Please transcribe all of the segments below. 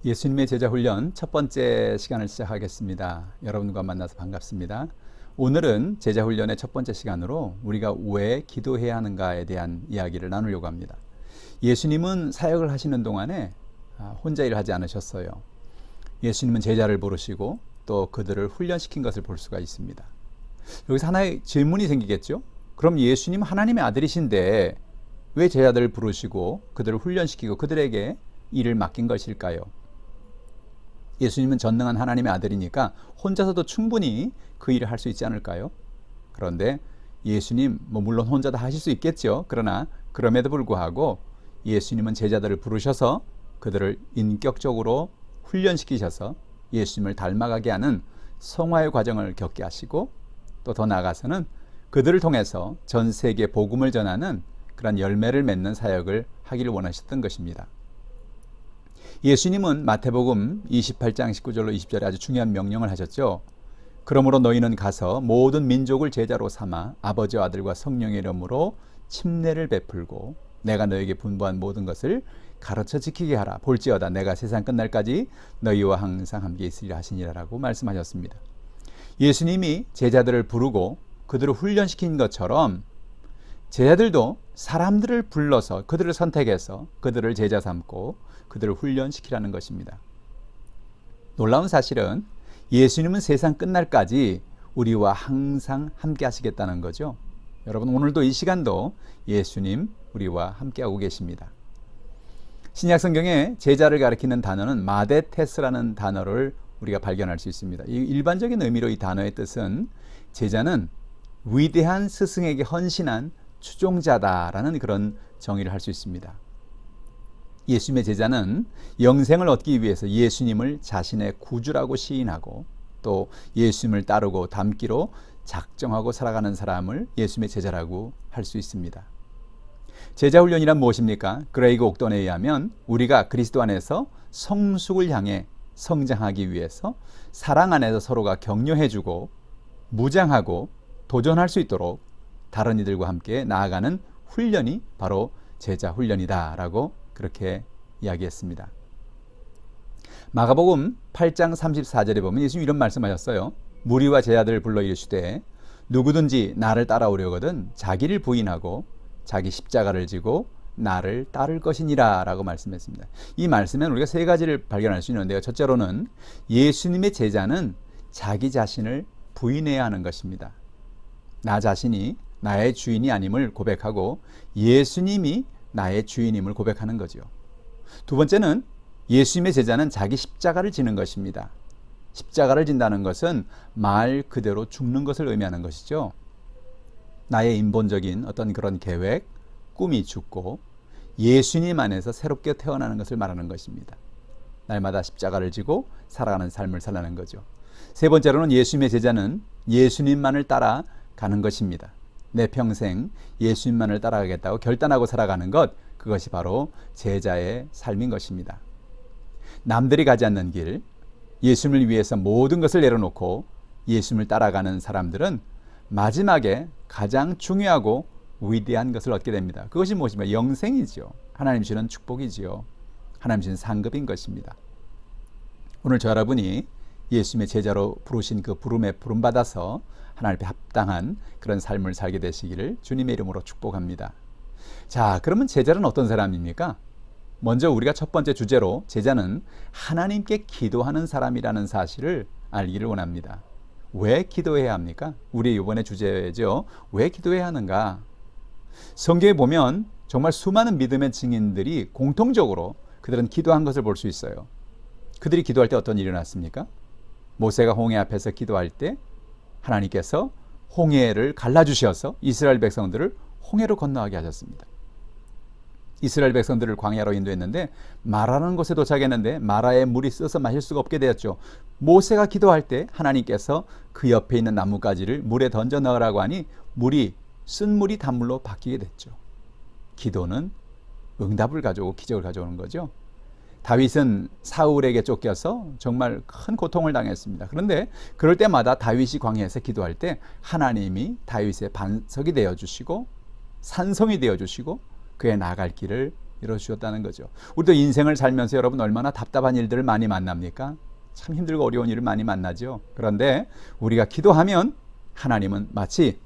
예수님의 제자 훈련 첫 번째 시간을 시작하겠습니다. 여러분과 만나서 반갑습니다. 오늘은 제자 훈련의 첫 번째 시간으로 우리가 왜 기도해야 하는가에 대한 이야기를 나누려고 합니다. 예수님은 사역을 하시는 동안에 혼자 일하지 않으셨어요. 예수님은 제자를 부르시고 또 그들을 훈련시킨 것을 볼 수가 있습니다. 여기서 하나의 질문이 생기겠죠? 그럼 예수님 하나님의 아들이신데 왜 제자들을 부르시고 그들을 훈련시키고 그들에게 일을 맡긴 것일까요? 예수님은 전능한 하나님의 아들이니까 혼자서도 충분히 그 일을 할 수 있지 않을까요? 그런데 예수님 물론 혼자 다 하실 수 있겠죠. 그러나 그럼에도 불구하고 예수님은 제자들을 부르셔서 그들을 인격적으로 훈련시키셔서 예수님을 닮아가게 하는 성화의 과정을 겪게 하시고 또 더 나아가서는 그들을 통해서 전 세계에 복음을 전하는 그런 열매를 맺는 사역을 하기를 원하셨던 것입니다. 예수님은 마태복음 28장 19절로 20절에 아주 중요한 명령을 하셨죠. 그러므로 너희는 가서 모든 민족을 제자로 삼아 아버지와 아들과 성령의 이름으로 침례를 베풀고 내가 너에게 분부한 모든 것을 가르쳐 지키게 하라. 볼지어다 내가 세상 끝날까지 너희와 항상 함께 있으리라 하시니라라고 말씀하셨습니다. 예수님이 제자들을 부르고 그들을 훈련시킨 것처럼 제자들도 사람들을 불러서 그들을 선택해서 그들을 제자 삼고 그들을 훈련시키라는 것입니다. 놀라운 사실은 예수님은 세상 끝날까지 우리와 항상 함께 하시겠다는 거죠. 여러분, 오늘도 이 시간도 예수님 우리와 함께하고 계십니다. 신약 성경에 제자를 가리키는 단어는 마데테스라는 단어를 우리가 발견할 수 있습니다. 이 일반적인 의미로 이 단어의 뜻은 제자는 위대한 스승에게 헌신한 추종자다라는 그런 정의를 할 수 있습니다. 예수님의 제자는 영생을 얻기 위해서 예수님을 자신의 구주라고 시인하고 또 예수님을 따르고 닮기로 작정하고 살아가는 사람을 예수님의 제자라고 할 수 있습니다. 제자 훈련이란 무엇입니까? 그레이그 옥던에 의하면 우리가 그리스도 안에서 성숙을 향해 성장하기 위해서 사랑 안에서 서로가 격려해주고 무장하고 도전할 수 있도록 다른 이들과 함께 나아가는 훈련이 바로 제자 훈련이다라고 그렇게 이야기했습니다. 마가복음 8장 34절에 보면 예수님 이런 말씀하셨어요. 무리와 제자들을 불러 이르시되 누구든지 나를 따라오려거든 자기를 부인하고 자기 십자가를 지고 나를 따를 것이니라 라고 말씀했습니다. 이 말씀에는 우리가 세 가지를 발견할 수 있는데요. 첫째로는 예수님의 제자는 자기 자신을 부인해야 하는 것입니다. 나 자신이 나의 주인이 아님을 고백하고 예수님이 나의 주인임을 고백하는 거죠. 두 번째는 예수님의 제자는 자기 십자가를 지는 것입니다. 십자가를 진다는 것은 말 그대로 죽는 것을 의미하는 것이죠. 나의 인본적인 어떤 그런 계획, 꿈이 죽고 예수님 안에서 새롭게 태어나는 것을 말하는 것입니다. 날마다 십자가를 지고 살아가는 삶을 살라는 거죠. 세 번째로는 예수님의 제자는 예수님만을 따라가는 것입니다. 내 평생 예수님만을 따라가겠다고 결단하고 살아가는 것, 그것이 바로 제자의 삶인 것입니다. 남들이 가지 않는 길, 예수님을 위해서 모든 것을 내려놓고 예수님을 따라가는 사람들은 마지막에 가장 중요하고 위대한 것을 얻게 됩니다. 그것이 무엇입니까? 영생이지요. 하나님 주시는 축복이지요. 하나님 주시는 상급인 것입니다. 오늘 저 여러분이 예수님의 제자로 부르신 그 부름에 부름받아서 하나님 앞에 합당한 그런 삶을 살게 되시기를 주님의 이름으로 축복합니다. 자, 그러면 제자는 어떤 사람입니까? 먼저 우리가 첫 번째 주제로 제자는 하나님께 기도하는 사람이라는 사실을 알기를 원합니다. 왜 기도해야 합니까? 우리 이번에 주제죠. 왜 기도해야 하는가? 성경에 보면 정말 수많은 믿음의 증인들이 공통적으로 그들은 기도한 것을 볼 수 있어요. 그들이 기도할 때 어떤 일이 일어났습니까? 모세가 홍해 앞에서 기도할 때 하나님께서 홍해를 갈라주셔서 이스라엘 백성들을 홍해로 건너가게 하셨습니다. 이스라엘 백성들을 광야로 인도했는데 마라는 곳에 도착했는데 마라의 물이 써서 마실 수가 없게 되었죠. 모세가 기도할 때 하나님께서 그 옆에 있는 나뭇가지를 물에 던져 넣으라고 하니 쓴 물이 단물로 바뀌게 됐죠. 기도는 응답을 가져오고 기적을 가져오는 거죠. 다윗은 사울에게 쫓겨서 정말 큰 고통을 당했습니다. 그런데 그럴 때마다 다윗이 광야에서 기도할 때 하나님이 다윗의 반석이 되어주시고 산성이 되어주시고 그의 나아갈 길을 이뤄주셨다는 거죠. 우리도 인생을 살면서 여러분 얼마나 답답한 일들을 많이 만납니까? 참 힘들고 어려운 일을 많이 만나죠. 그런데 우리가 기도하면 하나님은 마치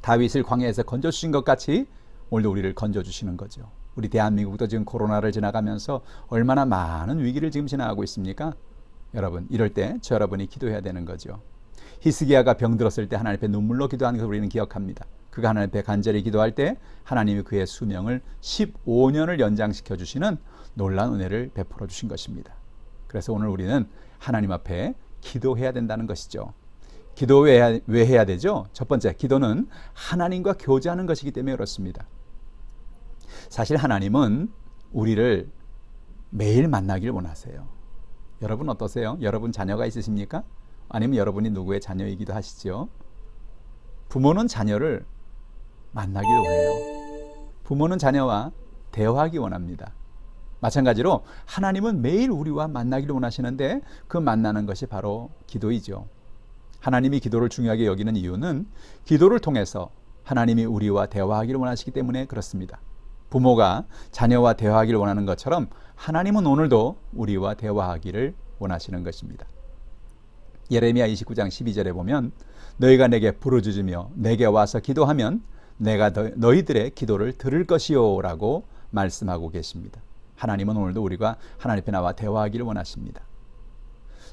다윗을 광야에서 건져주신 것 같이 오늘도 우리를 건져주시는 거죠. 우리 대한민국도 지금 코로나를 지나가면서 얼마나 많은 위기를 지금 지나가고 있습니까? 여러분, 이럴 때 저 여러분이 기도해야 되는 거죠. 히스기야가 병들었을 때 하나님 앞에 눈물로 기도하는 것을 우리는 기억합니다. 그가 하나님 앞에 간절히 기도할 때 하나님이 그의 수명을 15년을 연장시켜 주시는 놀라운 은혜를 베풀어 주신 것입니다. 그래서 오늘 우리는 하나님 앞에 기도해야 된다는 것이죠. 기도 왜 해야 되죠? 첫 번째, 기도는 하나님과 교제하는 것이기 때문에 그렇습니다. 사실 하나님은 우리를 매일 만나길 원하세요. 여러분 어떠세요? 여러분 자녀가 있으십니까? 아니면 여러분이 누구의 자녀이기도 하시죠? 부모는 자녀를 만나길 원해요. 부모는 자녀와 대화하기 원합니다. 마찬가지로 하나님은 매일 우리와 만나기를 원하시는데 그 만나는 것이 바로 기도이죠. 하나님이 기도를 중요하게 여기는 이유는 기도를 통해서 하나님이 우리와 대화하기를 원하시기 때문에 그렇습니다. 부모가 자녀와 대화하기를 원하는 것처럼 하나님은 오늘도 우리와 대화하기를 원하시는 것입니다. 예레미야 29장 12절에 보면 너희가 내게 부르짖으며 내게 와서 기도하면 내가 너희들의 기도를 들을 것이요 라고 말씀하고 계십니다. 하나님은 오늘도 우리가 하나님 앞에 나와 대화하기를 원하십니다.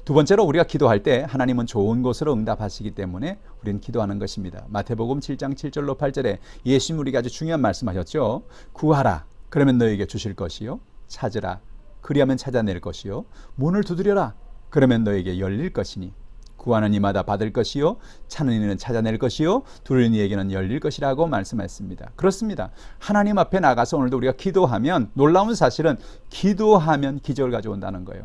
두 번째로 우리가 기도할 때 하나님은 좋은 것으로 응답하시기 때문에 우리는 기도하는 것입니다. 마태복음 7장 7절로 8절에 예수님 우리가 아주 중요한 말씀하셨죠. 구하라 그러면 너희에게 주실 것이요 찾으라 그리하면 찾아낼 것이요 문을 두드려라 그러면 너희에게 열릴 것이니 구하는 이마다 받을 것이요 찾는 이는 찾아낼 것이요 두드리는 이에게는 열릴 것이라고 말씀하셨습니다. 그렇습니다. 하나님 앞에 나가서 오늘도 우리가 기도하면 놀라운 사실은 기도하면 기적을 가져온다는 거예요.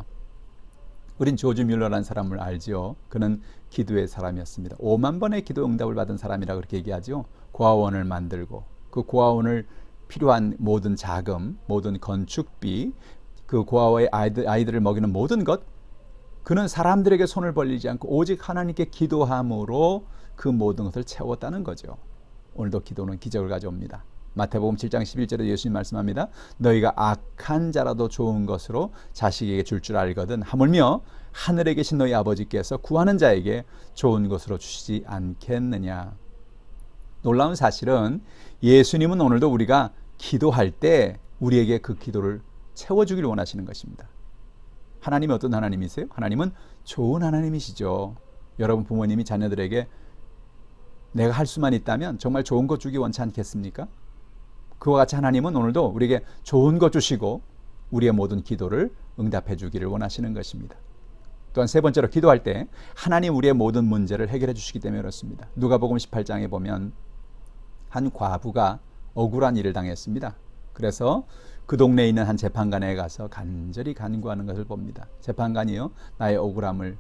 우린 조지 뮬러라는 사람을 알지요. 그는 기도의 사람이었습니다. 5만 번의 기도 응답을 받은 사람이라 그렇게 얘기하죠. 고아원을 만들고 그 고아원을 필요한 모든 자금, 모든 건축비, 그 고아원의 아이들을 먹이는 모든 것 그는 사람들에게 손을 벌리지 않고 오직 하나님께 기도함으로 그 모든 것을 채웠다는 거죠. 오늘도 기도는 기적을 가져옵니다. 마태복음 7장 11절에 예수님 말씀합니다. 너희가 악한 자라도 좋은 것으로 자식에게 줄 줄 알거든 하물며 하늘에 계신 너희 아버지께서 구하는 자에게 좋은 것으로 주시지 않겠느냐. 놀라운 사실은 예수님은 오늘도 우리가 기도할 때 우리에게 그 기도를 채워주기를 원하시는 것입니다. 하나님이 어떤 하나님이세요? 하나님은 좋은 하나님이시죠. 여러분 부모님이 자녀들에게 내가 할 수만 있다면 정말 좋은 것 주기 원치 않겠습니까? 그와 같이 하나님은 오늘도 우리에게 좋은 것 주시고 우리의 모든 기도를 응답해 주기를 원하시는 것입니다. 또한 세 번째로 기도할 때 하나님 우리의 모든 문제를 해결해 주시기 때문에 그렇습니다. 누가복음 18장에 보면 한 과부가 억울한 일을 당했습니다. 그래서 그 동네에 있는 한 재판관에 가서 간절히 간구하는 것을 봅니다. 재판관이요 나의 억울함을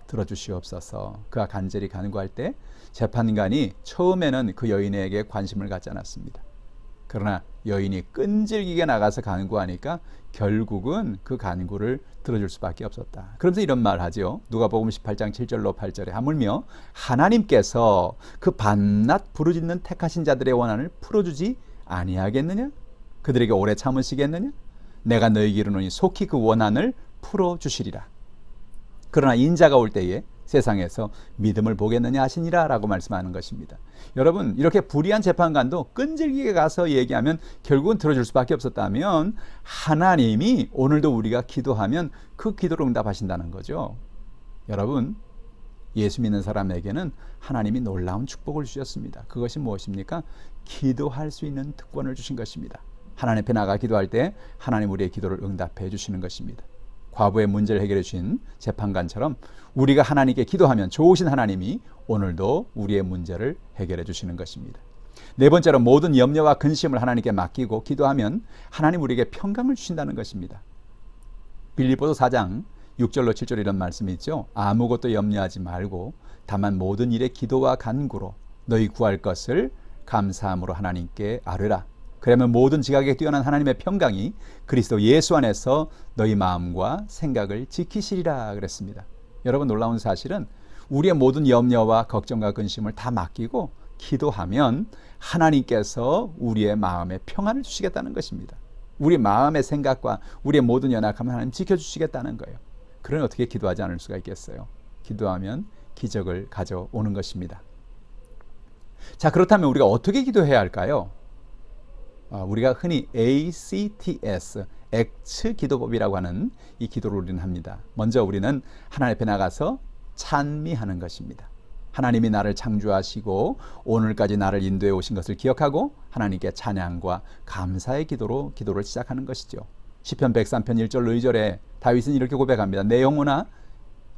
들어주시옵소서. 그가 간절히 간구할 때 재판관이 처음에는 그 여인에게 관심을 갖지 않았습니다. 그러나 여인이 끈질기게 나가서 간구하니까 결국은 그 간구를 들어줄 수밖에 없었다. 그러면서 이런 말을 하죠. 누가복음 18장 7절로 8절에 하물며 하나님께서 그 밤낮 부르짖는 택하신 자들의 원한을 풀어주지 아니하겠느냐? 그들에게 오래 참으시겠느냐? 내가 너희에게 이르노니 속히 그 원한을 풀어주시리라. 그러나 인자가 올 때에 세상에서 믿음을 보겠느냐 하시니라 라고 말씀하는 것입니다. 여러분 이렇게 불의한 재판관도 끈질기게 가서 얘기하면 결국은 들어줄 수밖에 없었다면 하나님이 오늘도 우리가 기도하면 그 기도를 응답하신다는 거죠. 여러분 예수 믿는 사람에게는 하나님이 놀라운 축복을 주셨습니다. 그것이 무엇입니까? 기도할 수 있는 특권을 주신 것입니다. 하나님 앞에 나가 기도할 때 하나님 우리의 기도를 응답해 주시는 것입니다. 과부의 문제를 해결해 주신 재판관처럼 우리가 하나님께 기도하면 좋으신 하나님이 오늘도 우리의 문제를 해결해 주시는 것입니다. 네 번째로 모든 염려와 근심을 하나님께 맡기고 기도하면 하나님 우리에게 평강을 주신다는 것입니다. 빌립보서 4장 6절로 7절 이런 말씀이 있죠. 아무것도 염려하지 말고 다만 모든 일에 기도와 간구로 너희 구할 것을 감사함으로 하나님께 아뢰라. 그러면 모든 지각에 뛰어난 하나님의 평강이 그리스도 예수 안에서 너희 마음과 생각을 지키시리라 그랬습니다. 여러분 놀라운 사실은 우리의 모든 염려와 걱정과 근심을 다 맡기고 기도하면 하나님께서 우리의 마음에 평안을 주시겠다는 것입니다. 우리 마음의 생각과 우리의 모든 연약함을 하나님 지켜주시겠다는 거예요. 그러니 어떻게 기도하지 않을 수가 있겠어요? 기도하면 기적을 가져오는 것입니다. 자, 그렇다면 우리가 어떻게 기도해야 할까요? 우리가 흔히 ACTS, 액츠 기도법이라고 하는 이 기도를 우리는 합니다. 먼저 우리는 하나님 앞에 나가서 찬미하는 것입니다. 하나님이 나를 창조하시고 오늘까지 나를 인도해 오신 것을 기억하고 하나님께 찬양과 감사의 기도를 시작하는 것이죠. 시편 103편 1절 2절에 다윗은 이렇게 고백합니다. 내 영혼아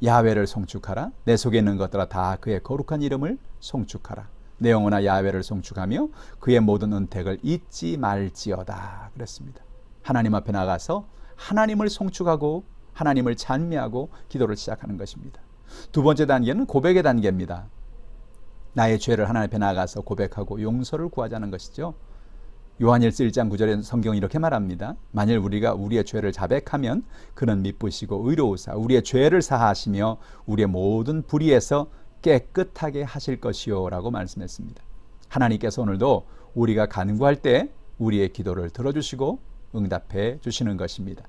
야훼를 송축하라. 내 속에 있는 것들아 다 그의 거룩한 이름을 송축하라. 내 영혼아 야훼를 송축하며 그의 모든 은택을 잊지 말지어다. 그랬습니다. 하나님 앞에 나가서 하나님을 송축하고 하나님을 찬미하고 기도를 시작하는 것입니다. 두 번째 단계는 고백의 단계입니다. 나의 죄를 하나님 앞에 나가서 고백하고 용서를 구하자는 것이죠. 요한일서 1장 9절에 성경이 이렇게 말합니다. 만일 우리가 우리의 죄를 자백하면 그는 미쁘시고 의로우사 우리의 죄를 사하시며 우리의 모든 불의에서 깨끗하게 하실 것이요 라고 말씀했습니다. 하나님께서 오늘도 우리가 간구할 때 우리의 기도를 들어주시고 응답해 주시는 것입니다.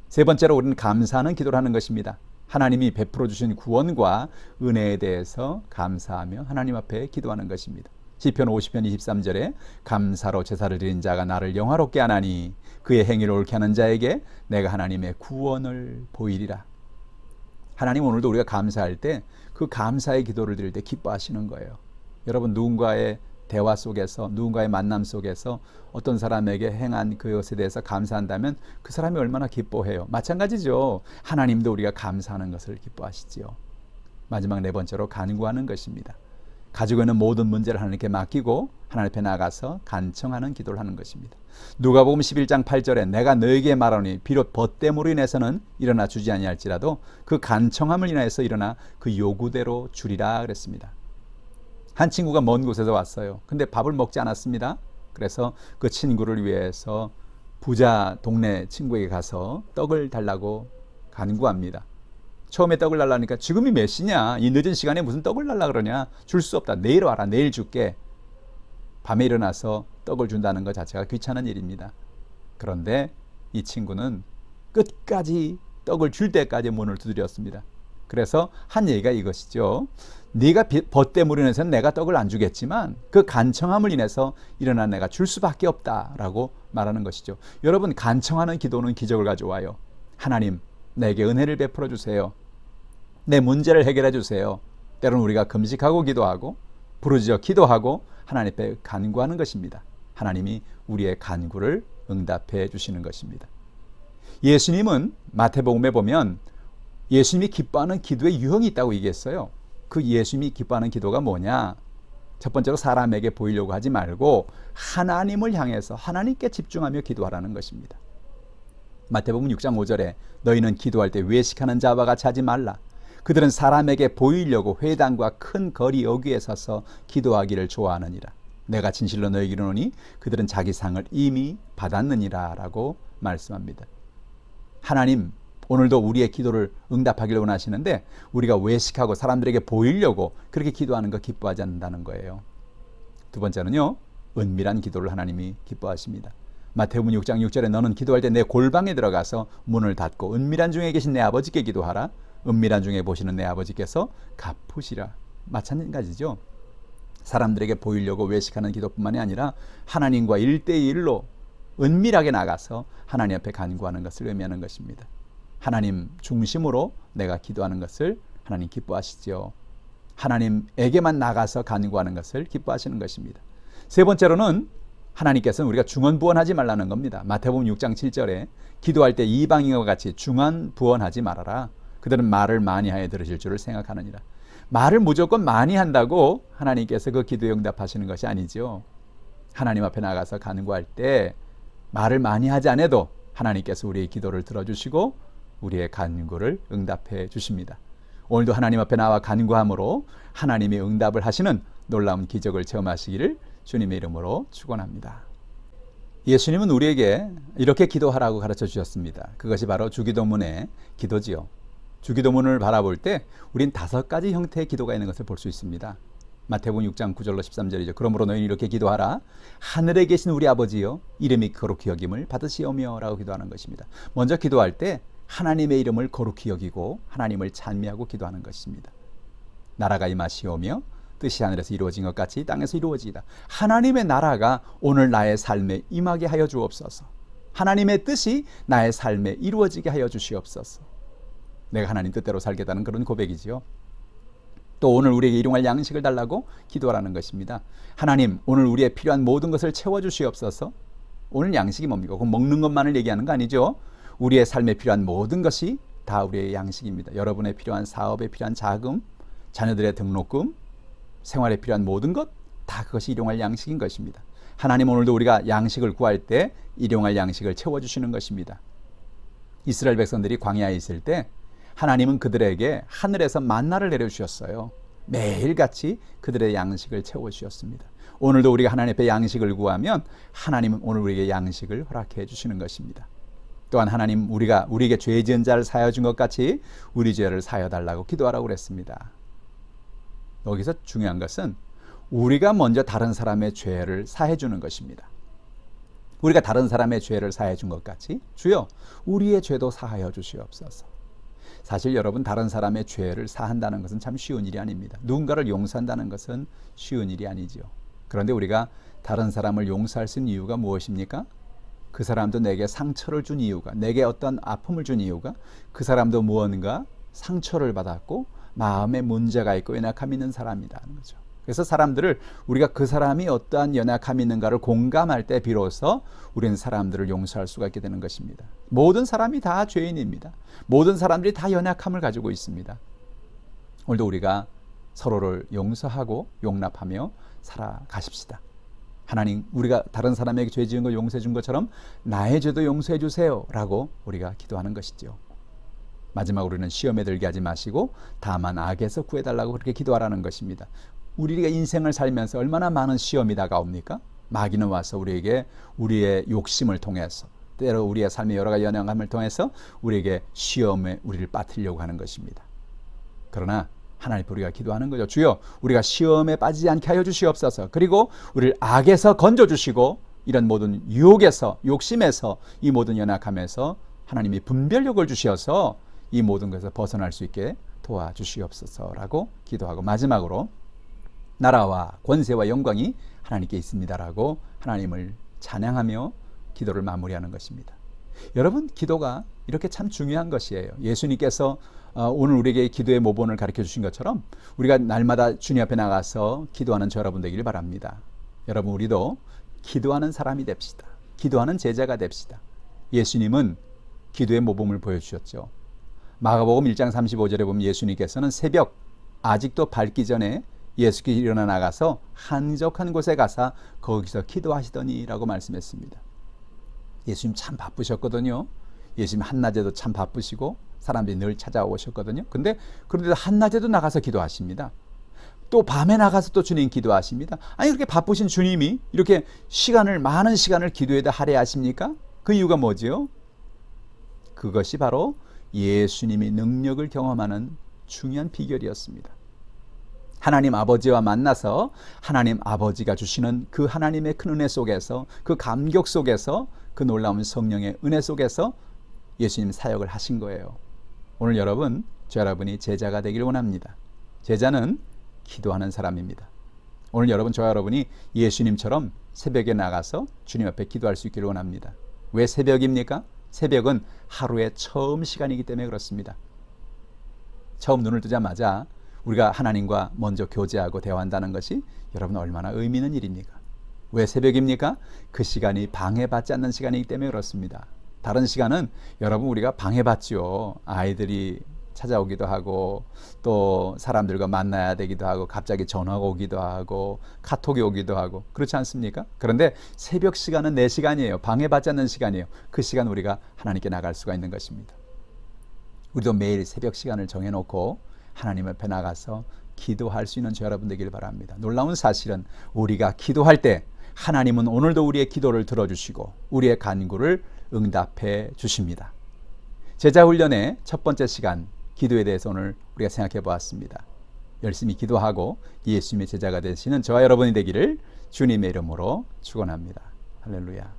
세 번째로 우리는 감사하는 기도를 하는 것입니다. 하나님이 베풀어 주신 구원과 은혜에 대해서 감사하며 하나님 앞에 기도하는 것입니다. 시편 50편 23절에 감사로 제사를 드린 자가 나를 영화롭게 하나니 그의 행위를 옳게 하는 자에게 내가 하나님의 구원을 보이리라. 하나님 오늘도 우리가 감사할 때 그 감사의 기도를 드릴 때 기뻐하시는 거예요. 여러분 누군가의 대화 속에서 누군가의 만남 속에서 어떤 사람에게 행한 그것에 대해서 감사한다면 그 사람이 얼마나 기뻐해요. 마찬가지죠. 하나님도 우리가 감사하는 것을 기뻐하시지요. 마지막 네 번째로 간구하는 것입니다. 가지고 있는 모든 문제를 하나님께 맡기고 하나님 앞에 나가서 간청하는 기도를 하는 것입니다. 누가복음 11장 8절에 내가 너에게 말하노니 비록 벗됨으로 인해서는 일어나 주지 아니할지라도 그 간청함을 인하여서 일어나 그 요구대로 주리라 그랬습니다. 한 친구가 먼 곳에서 왔어요. 근데 밥을 먹지 않았습니다. 그래서 그 친구를 위해서 부자 동네 친구에게 가서 떡을 달라고 간구합니다. 처음에 떡을 달라니까 지금이 몇 시냐? 이 늦은 시간에 무슨 떡을 달라 그러냐? 줄 수 없다. 내일 와라. 내일 줄게. 밤에 일어나서 떡을 준다는 것 자체가 귀찮은 일입니다. 그런데 이 친구는 끝까지 떡을 줄 때까지 문을 두드렸습니다. 그래서 한 얘기가 이것이죠. 네가 벗됨으로 인해서는 내가 떡을 안 주겠지만 그 간청함을 인해서 일어나 내가 줄 수밖에 없다라고 말하는 것이죠. 여러분 간청하는 기도는 기적을 가져와요. 하나님 내게 은혜를 베풀어 주세요. 내 문제를 해결해 주세요. 때로는 우리가 금식하고 기도하고 부르짖어 기도하고 하나님 앞에 간구하는 것입니다. 하나님이 우리의 간구를 응답해 주시는 것입니다. 예수님은 마태복음에 보면 예수님이 기뻐하는 기도의 유형이 있다고 얘기했어요. 그 예수님이 기뻐하는 기도가 뭐냐? 첫 번째로 사람에게 보이려고 하지 말고 하나님을 향해서 하나님께 집중하며 기도하라는 것입니다. 마태복음 6장 5절에 너희는 기도할 때 외식하는 자와 같이 하지 말라. 그들은 사람에게 보이려고 회당과 큰 거리 여기에 서서 기도하기를 좋아하느니라. 내가 진실로 너희에게 이르노니 그들은 자기 상을 이미 받았느니라 라고 말씀합니다. 하나님 오늘도 우리의 기도를 응답하기를 원하시는데 우리가 외식하고 사람들에게 보이려고 그렇게 기도하는 거 기뻐하지 않는다는 거예요. 두 번째는요. 은밀한 기도를 하나님이 기뻐하십니다. 마태복음 6장 6절에 너는 기도할 때 내 골방에 들어가서 문을 닫고 은밀한 중에 계신 내 아버지께 기도하라. 은밀한 중에 보시는 내 아버지께서 갚으시라. 마찬가지죠. 사람들에게 보이려고 외식하는 기도뿐만이 아니라 하나님과 1대1로 은밀하게 나가서 하나님 앞에 간구하는 것을 의미하는 것입니다. 하나님 중심으로 내가 기도하는 것을 하나님 기뻐하시죠. 하나님에게만 나가서 간구하는 것을 기뻐하시는 것입니다. 세 번째로는 하나님께서는 우리가 중언부언하지 말라는 겁니다. 마태복음 6장 7절에 기도할 때 이방인과 같이 중언부언하지 말아라. 그들은 말을 많이 하여 들으실 줄을 생각하느니라. 말을 무조건 많이 한다고 하나님께서 그 기도에 응답하시는 것이 아니죠. 하나님 앞에 나가서 간구할 때 말을 많이 하지 않아도 하나님께서 우리의 기도를 들어주시고 우리의 간구를 응답해 주십니다. 오늘도 하나님 앞에 나와 간구함으로 하나님이 응답을 하시는 놀라운 기적을 체험하시기를 주님의 이름으로 축원합니다. 예수님은 우리에게 이렇게 기도하라고 가르쳐 주셨습니다. 그것이 바로 주기도문의 기도지요. 주기도문을 바라볼 때 우린 5가지 형태의 기도가 있는 것을 볼 수 있습니다. 마태복음 6장 9절로 13절이죠. 그러므로 너희는 이렇게 기도하라. 하늘에 계신 우리 아버지여 이름이 거룩히 여김을 받으시오며 라고 기도하는 것입니다. 먼저 기도할 때 하나님의 이름을 거룩히 여기고 하나님을 찬미하고 기도하는 것입니다. 나라가 임하시오며 뜻이 하늘에서 이루어진 것 같이 땅에서 이루어지이다. 하나님의 나라가 오늘 나의 삶에 임하게 하여 주옵소서. 하나님의 뜻이 나의 삶에 이루어지게 하여 주시옵소서. 내가 하나님 뜻대로 살겠다는 그런 고백이지요. 또 오늘 우리에게 일용할 양식을 달라고 기도하라는 것입니다. 하나님, 오늘 우리의 필요한 모든 것을 채워주시옵소서. 오늘 양식이 뭡니까? 그건 먹는 것만을 얘기하는 거 아니죠. 우리의 삶에 필요한 모든 것이 다 우리의 양식입니다. 여러분의 필요한 사업에 필요한 자금, 자녀들의 등록금, 생활에 필요한 모든 것, 다 그것이 일용할 양식인 것입니다. 하나님, 오늘도 우리가 양식을 구할 때 일용할 양식을 채워주시는 것입니다. 이스라엘 백성들이 광야에 있을 때 하나님은 그들에게 하늘에서 만나를 내려주셨어요. 매일같이 그들의 양식을 채워주셨습니다. 오늘도 우리가 하나님 앞에 양식을 구하면 하나님은 오늘 우리에게 양식을 허락해 주시는 것입니다. 또한 하나님, 우리에게 죄 지은 자를 사하여 준 것 같이 우리 죄를 사하여 달라고 기도하라고 그랬습니다. 여기서 중요한 것은 우리가 먼저 다른 사람의 죄를 사해 주는 것입니다. 우리가 다른 사람의 죄를 사해 준 것 같이 주여 우리의 죄도 사하여 주시옵소서. 사실 여러분, 다른 사람의 죄를 사한다는 것은 참 쉬운 일이 아닙니다. 누군가를 용서한다는 것은 쉬운 일이 아니죠. 그런데 우리가 다른 사람을 용서할 수 있는 이유가 무엇입니까? 그 사람도 내게 상처를 준 이유가, 내게 어떤 아픔을 준 이유가, 그 사람도 무언가 상처를 받았고 마음에 문제가 있고 연약함이 있는 사람이라는 거죠. 그래서 사람들을, 우리가 그 사람이 어떠한 연약함이 있는가를 공감할 때 비로소 우리는 사람들을 용서할 수가 있게 되는 것입니다. 모든 사람이 다 죄인입니다. 모든 사람들이 다 연약함을 가지고 있습니다. 오늘도 우리가 서로를 용서하고 용납하며 살아가십시다. 하나님, 우리가 다른 사람에게 죄 지은 걸 용서해 준 것처럼 나의 죄도 용서해 주세요 라고 우리가 기도하는 것이죠. 마지막으로 우리는 시험에 들게 하지 마시고 다만 악에서 구해달라고 그렇게 기도하라는 것입니다. 우리가 인생을 살면서 얼마나 많은 시험이 다가옵니까? 마귀는 와서 우리에게 우리의 욕심을 통해서, 때로 우리의 삶의 여러 가지 연약함을 통해서 우리에게 시험에 우리를 빠뜨리려고 하는 것입니다. 그러나 하나님 앞에 우리가 기도하는 거죠. 주여, 우리가 시험에 빠지지 않게 하여 주시옵소서. 그리고 우리를 악에서 건져주시고 이런 모든 유혹에서, 욕심에서, 이 모든 연약함에서 하나님이 분별력을 주셔서 이 모든 것에서 벗어날 수 있게 도와주시옵소서라고 기도하고, 마지막으로 나라와 권세와 영광이 하나님께 있습니다라고 하나님을 찬양하며 기도를 마무리하는 것입니다. 여러분, 기도가 이렇게 참 중요한 것이에요. 예수님께서 오늘 우리에게 기도의 모본을 가르쳐 주신 것처럼 우리가 날마다 주님 앞에 나가서 기도하는 저 여러분 되기를 바랍니다. 여러분, 우리도 기도하는 사람이 됩시다. 기도하는 제자가 됩시다. 예수님은 기도의 모범을 보여주셨죠. 마가복음 1장 35절에 보면 예수님께서는 새벽 아직도 밝기 전에 예수께서 일어나 나가서 한적한 곳에 가서 거기서 기도하시더니 라고 말씀했습니다. 예수님 참 바쁘셨거든요. 예수님 한낮에도 참 바쁘시고 사람들이 늘 찾아오셨거든요. 그런데 한낮에도 나가서 기도하십니다. 또 밤에 나가서 또 주님 기도하십니다. 아니, 그렇게 바쁘신 주님이 이렇게 많은 시간을 기도에다 할애하십니까? 그 이유가 뭐지요? 그것이 바로 예수님이 능력을 경험하는 중요한 비결이었습니다. 하나님 아버지와 만나서 하나님 아버지가 주시는 그 하나님의 큰 은혜 속에서, 그 감격 속에서, 그 놀라운 성령의 은혜 속에서 예수님 사역을 하신 거예요. 오늘 여러분, 저 여러분이 제자가 되기를 원합니다. 제자는 기도하는 사람입니다. 오늘 여러분, 저 여러분이 예수님처럼 새벽에 나가서 주님 앞에 기도할 수 있기를 원합니다. 왜 새벽입니까? 새벽은 하루의 처음 시간이기 때문에 그렇습니다. 처음 눈을 뜨자마자 우리가 하나님과 먼저 교제하고 대화한다는 것이 여러분 얼마나 의미 있는 일입니까? 왜 새벽입니까? 그 시간이 방해받지 않는 시간이기 때문에 그렇습니다. 다른 시간은 여러분 우리가 방해받지요. 아이들이 찾아오기도 하고 또 사람들과 만나야 되기도 하고 갑자기 전화가 오기도 하고 카톡이 오기도 하고 그렇지 않습니까? 그런데 새벽 시간은 내 시간이에요. 방해받지 않는 시간이에요. 그 시간 우리가 하나님께 나갈 수가 있는 것입니다. 우리도 매일 새벽 시간을 정해놓고 하나님 앞에 나가서 기도할 수 있는 저 여러분 되기를 바랍니다. 놀라운 사실은 우리가 기도할 때 하나님은 오늘도 우리의 기도를 들어주시고 우리의 간구를 응답해 주십니다. 제자훈련의 첫 번째 시간, 기도에 대해서 오늘 우리가 생각해 보았습니다. 열심히 기도하고 예수님의 제자가 되시는 저와 여러분이 되기를 주님의 이름으로 축원합니다. 할렐루야.